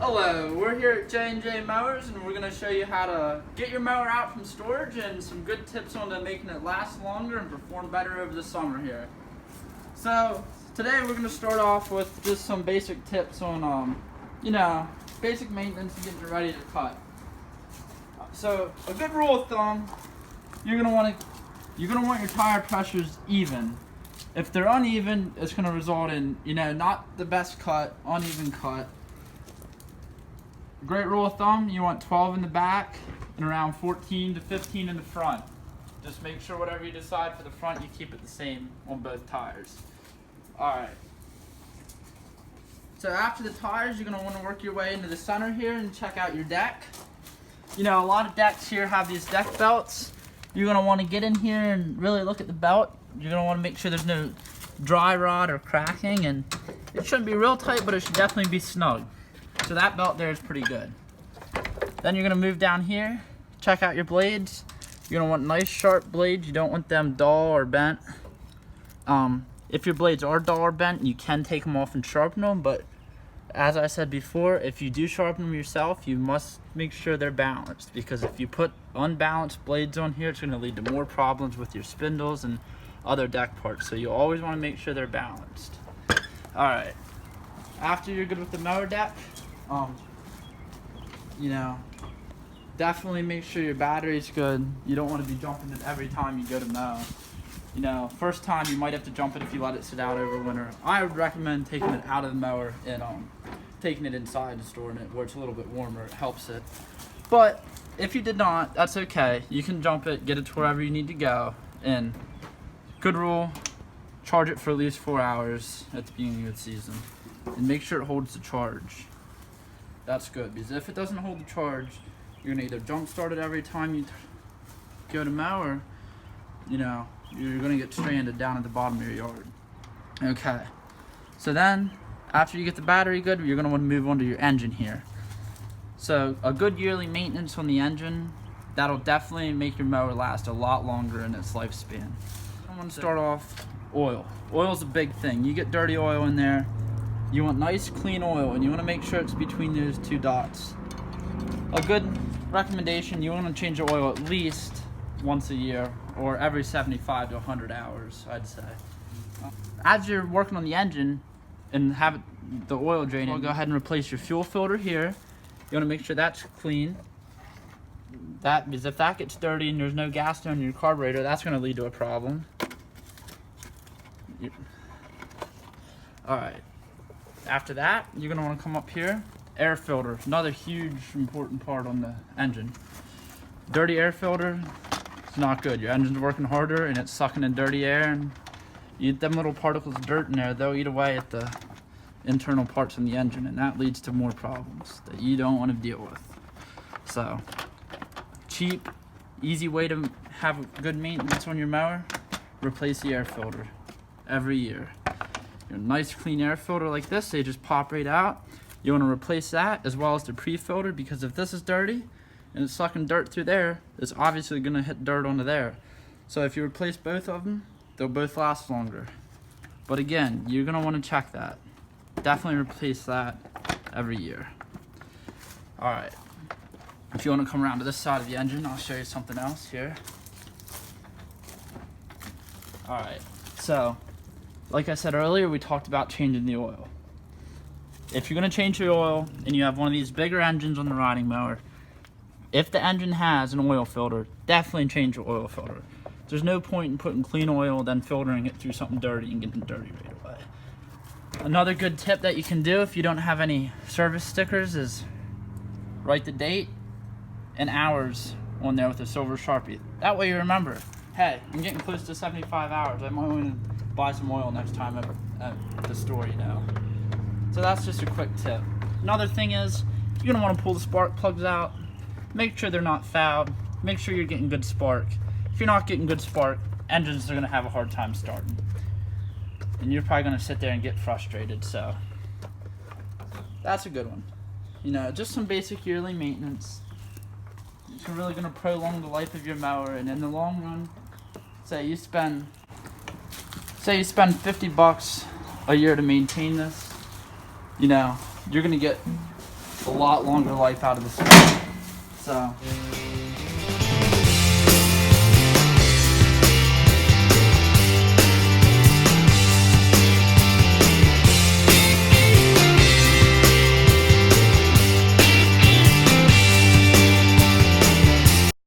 Hello, we're here at J&J Mowers and we're going to show you how to get your mower out from storage and some good tips on to making it last longer and perform better over the summer here. So today we're going to start off with just some basic tips on, basic maintenance and getting it ready to cut. So a good rule of thumb, you're going to want your tire pressures even. If they're uneven, it's going to result in, not the best cut, uneven cut. Great rule of thumb, you want 12 in the back and around 14 to 15 in the front. Just make sure whatever you decide for the front, you keep it the same on both tires. Alright. So after the tires, you're going to want to work your way into the center here and check out your deck. A lot of decks here have these deck belts. You're going to want to get in here and really look at the belt. You're going to want to make sure there's no dry rot or cracking, and it shouldn't be real tight, but it should definitely be snug. So that belt there is pretty good. Then you're gonna move down here, check out your blades. You're gonna want nice sharp blades. You don't want them dull or bent. If your blades are dull or bent, you can take them off and sharpen them, but as I said before, if you do sharpen them yourself, you must make sure they're balanced, because if you put unbalanced blades on here, it's gonna lead to more problems with your spindles and other deck parts. So you always wanna make sure they're balanced. All right, after you're good with the mower deck, definitely make sure your battery's good. You don't want to be jumping it every time you go to mow. First time you might have to jump it if you let it sit out over winter. I would recommend taking it out of the mower and taking it inside and storing it where it's a little bit warmer. It helps it. But if you did not, that's okay. You can jump it, get it to wherever you need to go. And good rule, charge it for at least 4 hours at the beginning of the season. And make sure it holds the charge. That's good, because if it doesn't hold the charge, you're gonna either jump start it every time you go to mow, or you're gonna get stranded down at the bottom of your yard. Okay, so then after you get the battery good, you're gonna want to move on to your engine here. So a good yearly maintenance on the engine, that'll definitely make your mower last a lot longer in its lifespan. I'm gonna start off oil. Oil's a big thing. You get dirty oil in there, you want nice clean oil, and you want to make sure it's between those two dots. A good recommendation, you want to change the oil at least once a year, or every 75 to 100 hours, I'd say. As you're working on the engine and have the oil draining, go ahead and replace your fuel filter here. You want to make sure that's clean. Because if that gets dirty and there's no gas down in your carburetor, that's going to lead to a problem. Alright. After that, you're going to want to come up here. Air filter, another huge important part on the engine. Dirty air filter, it's not good. Your engine's working harder and it's sucking in dirty air, and you get them little particles of dirt in there, they'll eat away at the internal parts in the engine, and that leads to more problems that you don't want to deal with. So, cheap, easy way to have good maintenance on your mower, replace the air filter every year. Your nice clean air filter like this, they just pop right out. You want to replace that as well as the pre-filter, because if this is dirty and it's sucking dirt through there, it's obviously going to hit dirt onto there. So if you replace both of them, they'll both last longer. But again, you're going to want to check that. Definitely replace that every year. Alright, if you want to come around to this side of the engine, I'll show you something else here. Alright, so like I said earlier, we talked about changing the oil. If you're going to change the oil and you have one of these bigger engines on the riding mower, if the engine has an oil filter, definitely change the oil filter. There's no point in putting clean oil, then filtering it through something dirty and getting dirty right away. Another good tip that you can do if you don't have any service stickers is write the date and hours on there with a silver Sharpie. That way you remember, hey, I'm getting close to 75 hours. I might want to buy some oil next time at the store, So that's just a quick tip. Another thing is, you're going to want to pull the spark plugs out. Make sure they're not fouled. Make sure you're getting good spark. If you're not getting good spark, engines are going to have a hard time starting. And you're probably going to sit there and get frustrated, so that's a good one. Just some basic yearly maintenance. It's really going to prolong the life of your mower, and in the long run, say you spend $50 a year to maintain this, you're gonna get a lot longer life out of this one. So